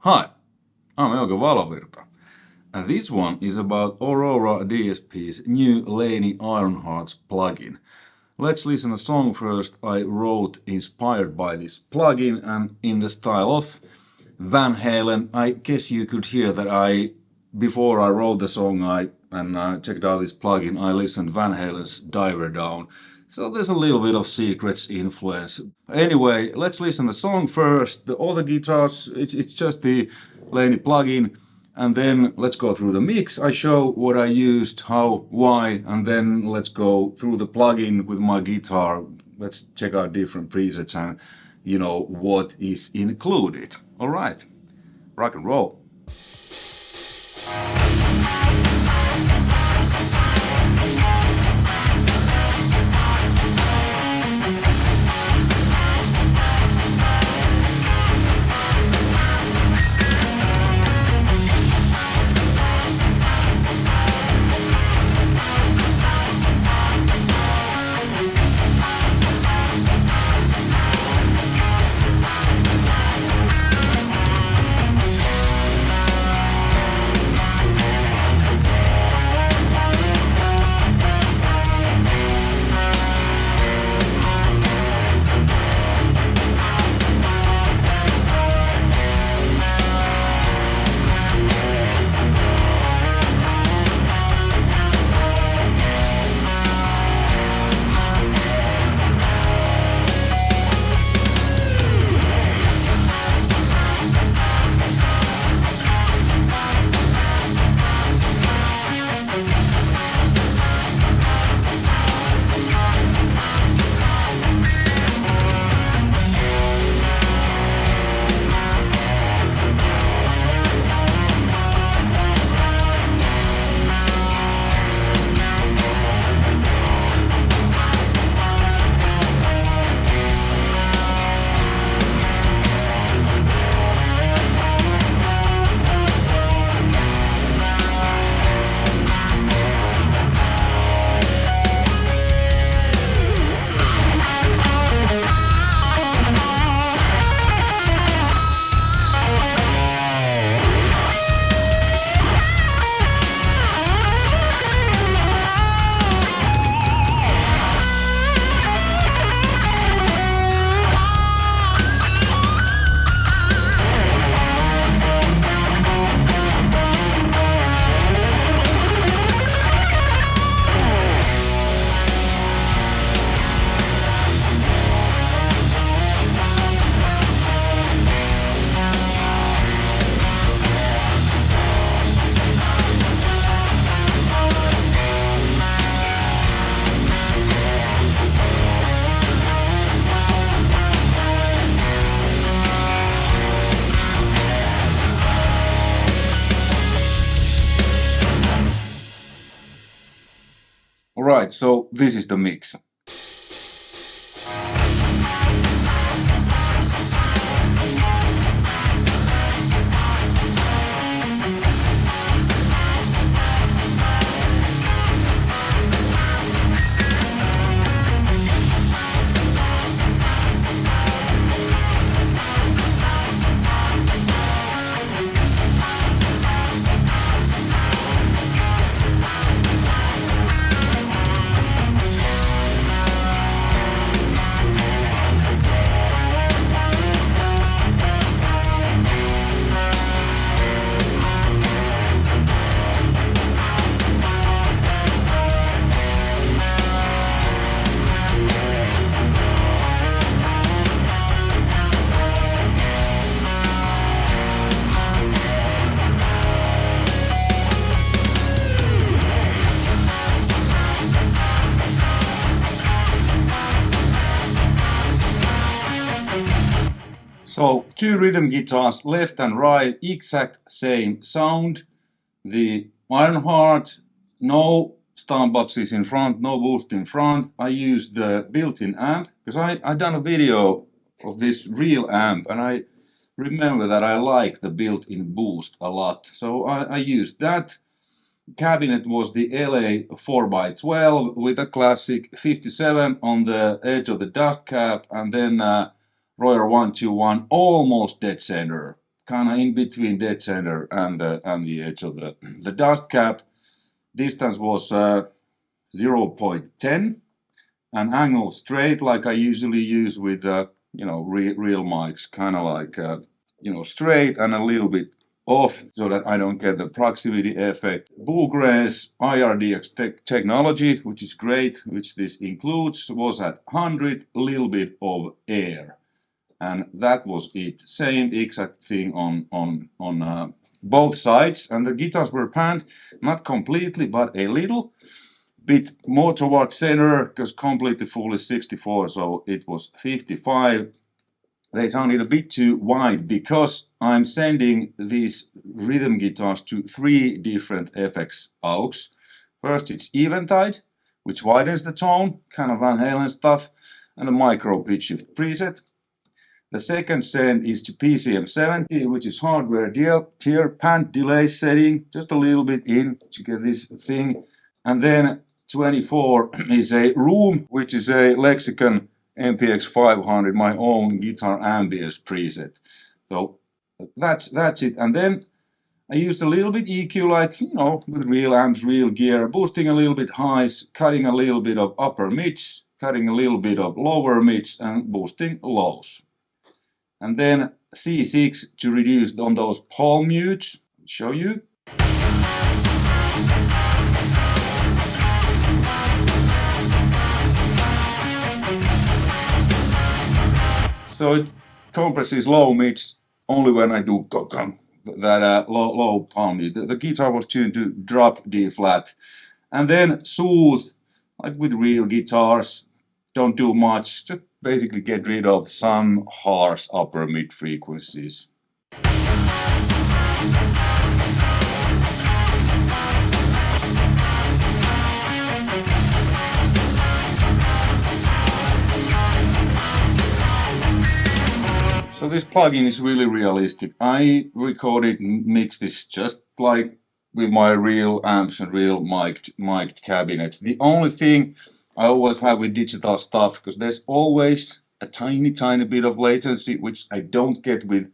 Hi, I'm Euge Valovirta, and this one is about AURORA DSP's new LANEY IRONHEART plugin. Let's listen to the song first. I wrote inspired by this plugin and in the style of Van Halen. I guess you could hear that before I wrote the song and checked out this plugin, I listened Van Halen's Diver Down. So there's a little bit of Secrets influence. Anyway, let's listen to the song first. All the guitars, it's just the LANEY plugin. And then let's go through the mix. I show what I used, how, why, and then let's go through the plugin with my guitar. Let's check out different presets and what is included. All right, rock and roll. Alright, so this is the mix. So two rhythm guitars, left and right, exact same sound. The Ironheart, no stomp boxes in front, no boost in front. I used the built-in amp because I done a video of this real amp and I remember that I like the built-in boost a lot. So I used that. Cabinet was the LA 4x12 with a classic 57 on the edge of the dust cap and then Royer 121 almost dead center, kind of in between dead center and the edge of the dust cap. Distance was 0.10, and angle straight like I usually use with real mics, kind of like straight and a little bit off so that I don't get the proximity effect. Bluegrass IRDX technology, which is great, which this includes, was at 100, a little bit of air. And that was it. Same exact thing on both sides. And the guitars were panned, not completely, but a little bit more towards center, because completely full is 64, so it was 55. They sounded a bit too wide because I'm sending these rhythm guitars to 3 different FX AUX. First it's Eventide, which widens the tone, kind of Van Halen stuff, and a micro pitch shift preset. The second send is to PCM 70, which is hardware tier pan delay setting, just a little bit in to get this thing. And then 24 is a Room, which is a Lexicon MPX 500, my own guitar ambience preset. So that's it. And then I used a little bit EQ, like, with real amps, real gear, boosting a little bit highs, cutting a little bit of upper mids, cutting a little bit of lower mids, and boosting lows. And then C6 to reduce on those palm mutes. I'll show you. So it compresses low mids only when I do that low palm mute. The guitar was tuned to drop D flat. And then soothe, like with real guitars, don't do much, just basically get rid of some harsh upper mid frequencies. So this plugin is really realistic. I recorded and mixed this just like with my real amps and real mic'd cabinets. The only thing I always have with digital stuff, because there's always a tiny bit of latency, which I don't get with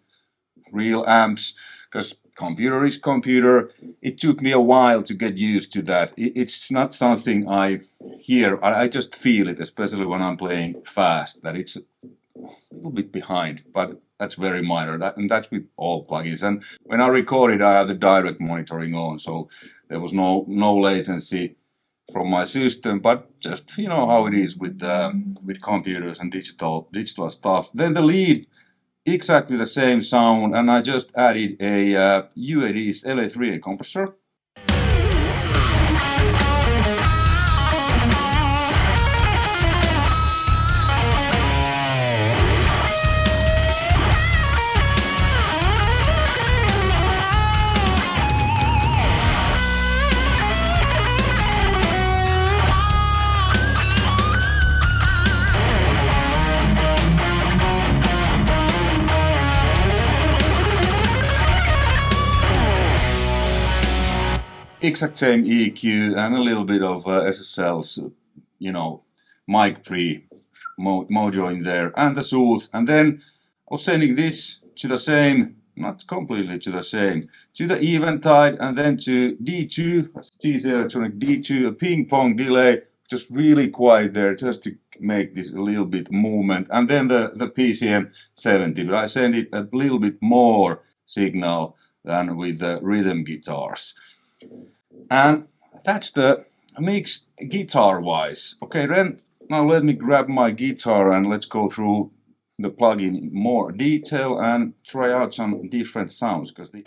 real amps, because computer is computer. It took me a while to get used to that. It's not something I hear, I just feel it, especially when I'm playing fast, that it's a little bit behind, but that's very minor, and that's with all plugins. And when I recorded, I had the direct monitoring on, so there was no latency from my system, but just how it is with computers and digital stuff. Then the lead, exactly the same sound, and I just added a UAD's LA3 compressor. Exact same EQ and a little bit of SSL's, mic pre mojo in there, and the soothe. And then I was sending this to the same, not completely to the same, to the Eventide, and then to D2, TC Electronic D2, a ping pong delay, just really quiet there, just to make this a little bit movement. And then the PCM 70, but I send it a little bit more signal than with the rhythm guitars. And that's the mix guitar-wise. Okay, then now let me grab my guitar and let's go through the plugin in more detail and try out some different sounds, because the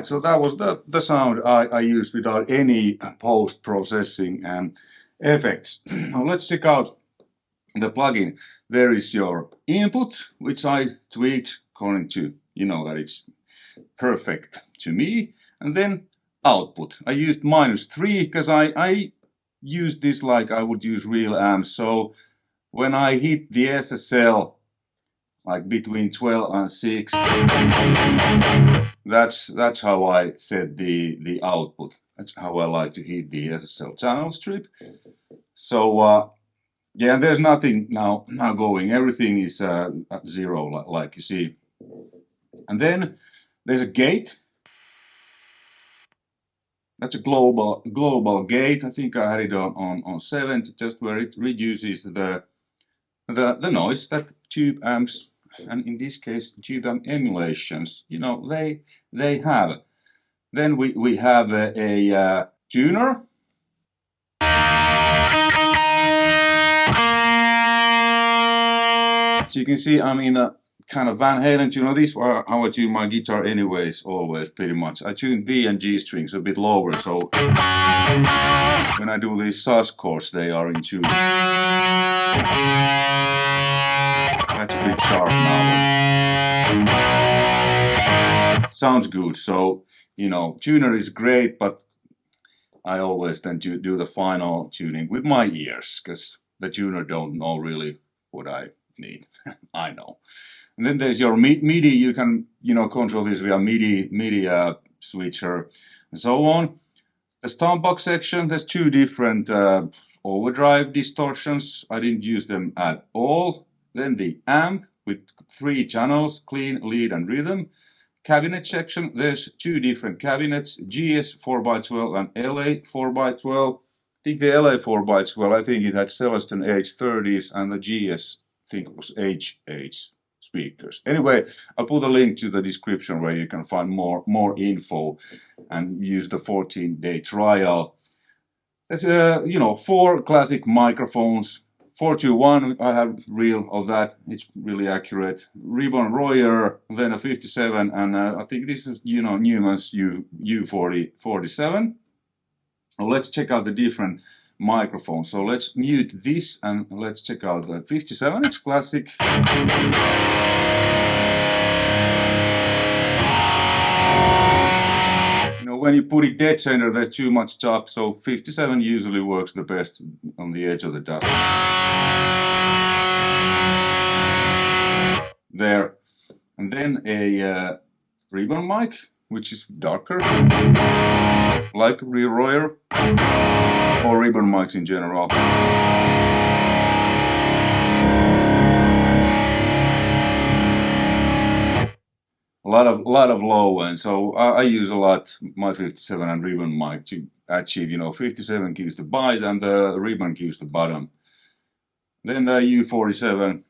Alright, so that was the sound I used without any post-processing and effects. Now let's check out the plugin. There is your input, which I tweaked according to, you know, that it's perfect to me. And then output. I used -3 because I used this like I would use real amps. So when I hit the SSL, like between 12 and 6, that's how I set the output. That's how I like to hit the SSL channel strip. So yeah, there's nothing now going. Everything is at 0, like you see. And then there's a gate. That's a global gate. I think I had it on 7, just where it reduces the noise that tube amps, and in this case tube amp emulations, you know, they have. Then we have a tuner. So you can see I'm in a kind of Van Halen tuner. These are how I tune my guitar anyways, always pretty much. I tune B and G strings a bit lower, so when I do these sus chords, they are in tune. That's a bit sharp now. Sounds good. So, you know, tuner is great, but I always tend to do the final tuning with my ears, because the tuner don't know really what I need. I know. And then there's your MIDI. You can, you know, control this via MIDI switcher and so on. The stomp box section, there's 2 different overdrive distortions. I didn't use them at all. Then the amp with 3 channels, clean, lead and rhythm. Cabinet section, there's 2 different cabinets, GS 4x12 and LA 4x12. I think the LA 4x12, I think it had Celestion H30s, and the GS, I think it was HH speakers. Anyway, I'll put a link to the description where you can find more info and use the 14-day trial. There's you know, 4 classic microphones. 421, I have reel of that, it's really accurate. Ribbon Royer, then a 57, and I think this is, you know, Newman's U47. Now let's check out the different microphones. So let's mute this and let's check out the 57, it's classic. When you put it dead center, there's too much chop, so 57 usually works the best on the edge of the dust. There. And then a ribbon mic, which is darker, like real Royer, or ribbon mics in general. A lot of low end, so I use a lot my 57 and ribbon mic to achieve, you know, 57 gives the bite and the ribbon gives the bottom. Then the U47.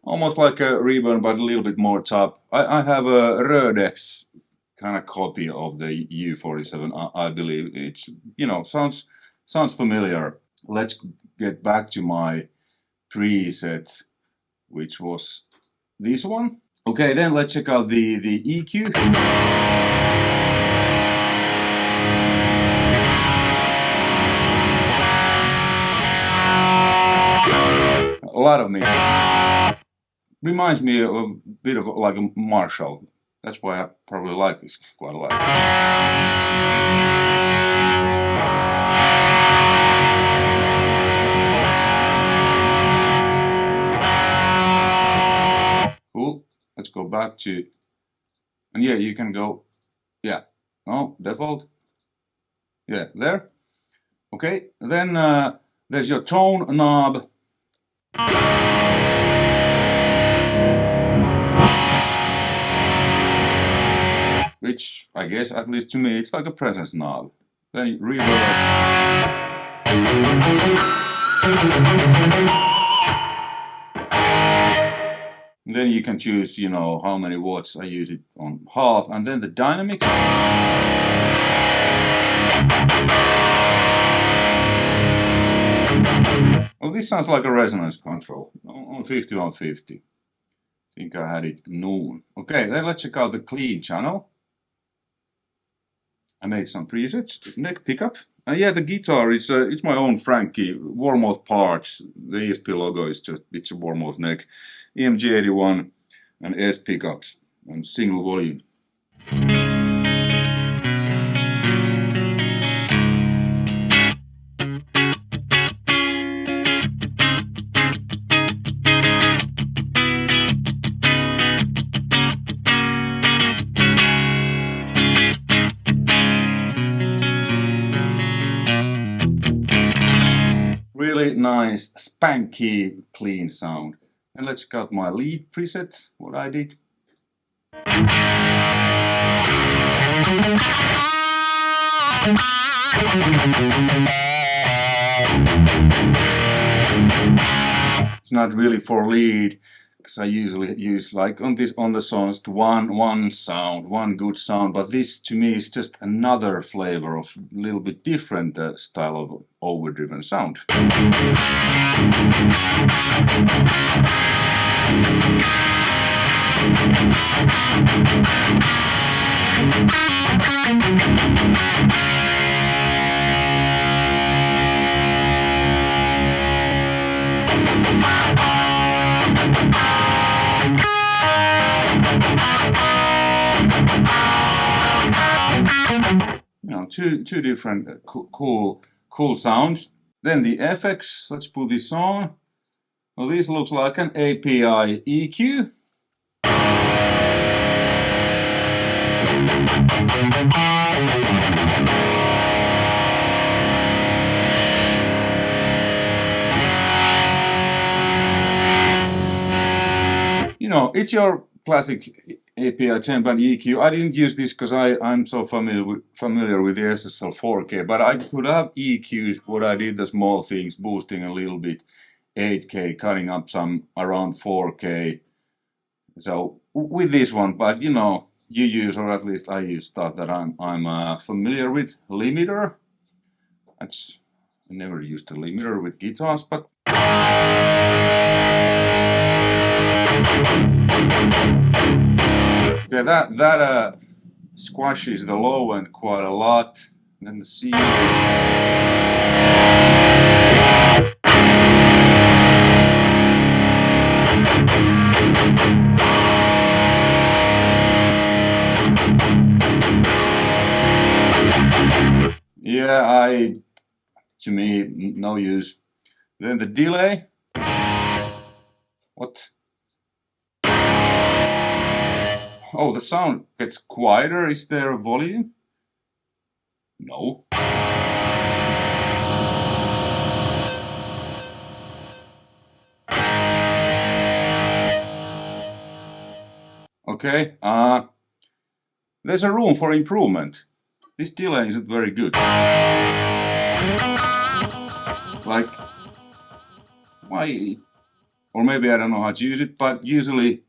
Almost like a ribbon, but a little bit more top. I have a Röde kind of copy of the U47. I believe it's, you know, sounds familiar. Let's get back to my preset, which was this one. Okay, then let's check out the EQ. A lot of me. Reminds me of a bit of like a Marshall. That's why I probably like this quite a lot. Cool. Let's go back to, and yeah, you can go, yeah, no, default. Yeah, there. Okay, then there's your tone knob. Which, I guess, at least to me, it's like a presence knob. Then you reverb. Then you can choose, you know, how many watts. I use it on half. And then the dynamics. Well, this sounds like a resonance control on 5150. I think I had it noon. Okay, then let's check out the clean channel. I made some presets. Neck pickup. Yeah, the guitar is it's my own Frankie Warmoth parts. The ESP logo is just it's a Warmoth neck. EMG81 and S pickups and single volume. Really nice, spanky, clean sound. And let's cut my lead preset, what I did. It's not really for lead, because I usually use like on the songs one sound, one good sound, but this to me is just another flavor of a little bit different style of overdriven sound. You know, two different cool sounds. Then the effects. Let's put this on. Well, this looks like an API EQ. You know, it's your classic API 10-band EQ. I didn't use this because I'm so familiar with the SSL 4K, but I could have EQ'd what I did, the small things, boosting a little bit, 8K, cutting up some around 4K. So with this one, but you know, you use, or at least I use stuff that I'm familiar with. Limiter. I never used a limiter with guitars, but okay, that squashes the low end quite a lot. And then the C. Yeah, to me, no use. Then the delay. What? Oh, the sound gets quieter. Is there a volume? No. Okay, there's a room for improvement. This delay isn't very good. Like, why? Or maybe I don't know how to use it, but usually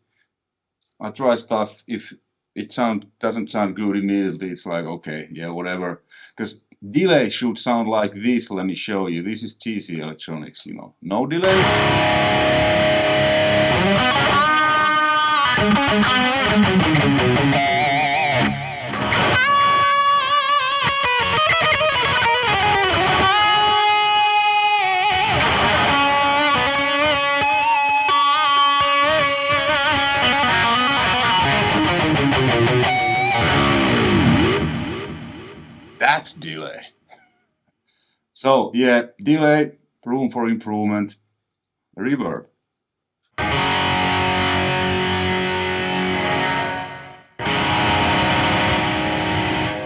I try stuff. If it doesn't sound good immediately, it's like, okay, yeah, whatever. Because delay should sound like this. Let me show you. This is TC Electronics, you know. No delay. That's delay. So yeah, delay, room for improvement, reverb.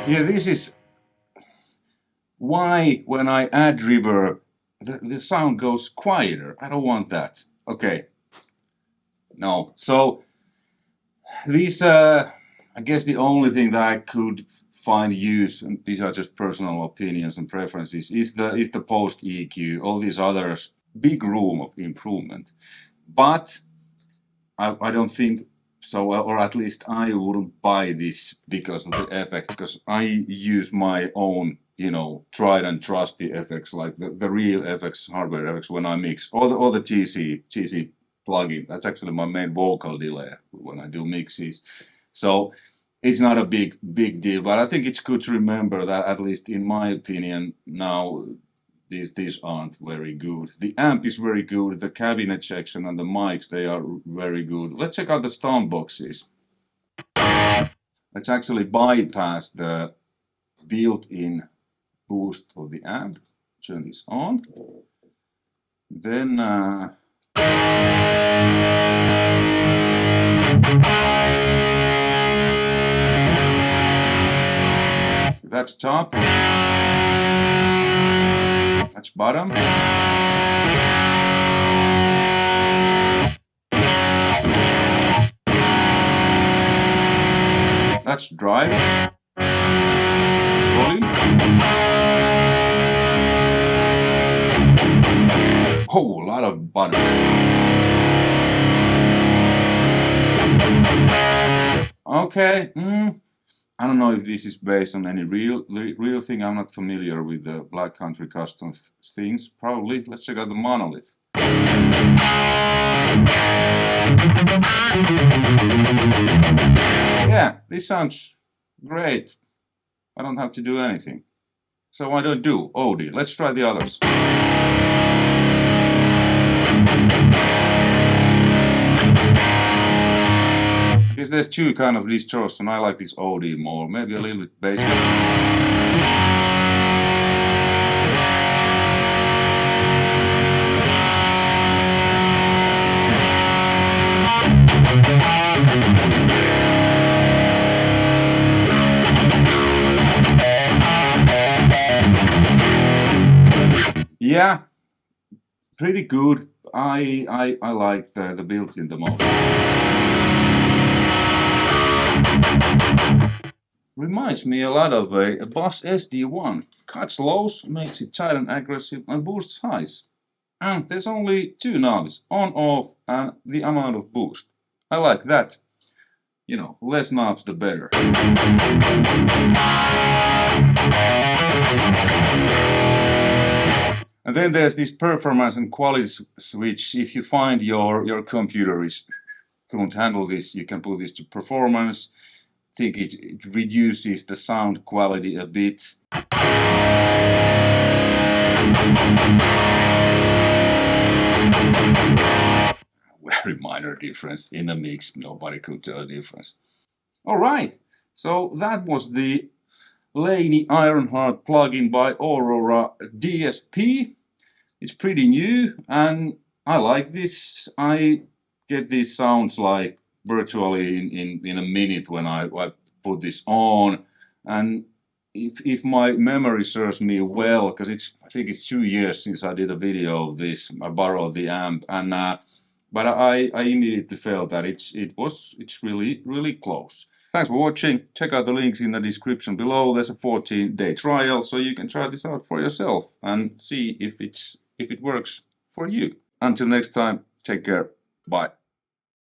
Yeah, this is why when I add reverb, the sound goes quieter. I don't want that. Okay. No. So these, I guess the only thing that I could find use, and these are just personal opinions and preferences, is the post EQ. All these others, big room of improvement. But I don't think So, or at least I wouldn't buy this because of the effects, because I use my own, you know, tried and trusty effects, like the real effects, hardware effects when I mix, or the GC plugin. That's actually my main vocal delay when I do mixes. So it's not a big deal, but I think it's good to remember that, at least in my opinion, now these aren't very good. The amp is very good, the cabinet section and the mics, they are very good. Let's check out the stomp boxes. Let's actually bypass the built-in boost of the amp. Turn this on. Then that's top. That's bottom. That's drive. That's volume. Oh, a lot of buttons. Okay. I don't know if this is based on any real thing. I'm not familiar with the Black Country custom things. Probably. Let's check out the monolith. Yeah, this sounds great. I don't have to do anything. So I don't do OD. Let's try the others. Because there's two kind of distortion, and I like this OD more. Maybe a little bit bass. Yeah, pretty good. I like the built-in the most. Reminds me a lot of a Boss SD1. Cuts lows, makes it tight and aggressive, and boosts highs. And there's only two knobs, on, off, and the amount of boost. I like that. You know, less knobs the better. And then there's this performance and quality switch. If you find your computer can't handle this, you can put this to performance. I think it reduces the sound quality a bit. Very minor difference in the mix. Nobody could tell the difference. Alright, so that was the LANEY IRONHEART plugin by AURORA DSP. It's pretty new and I like this. I get these sounds like virtually in a minute when I put this on. And if my memory serves me well, because I think it's 2 years since I did a video of this, I borrowed the amp, and but I immediately felt that it's really close. Thanks for watching. Check out the links in the description below. There's a 14-day trial, so you can try this out for yourself and see if it works for you. Until next time, take care. Bye.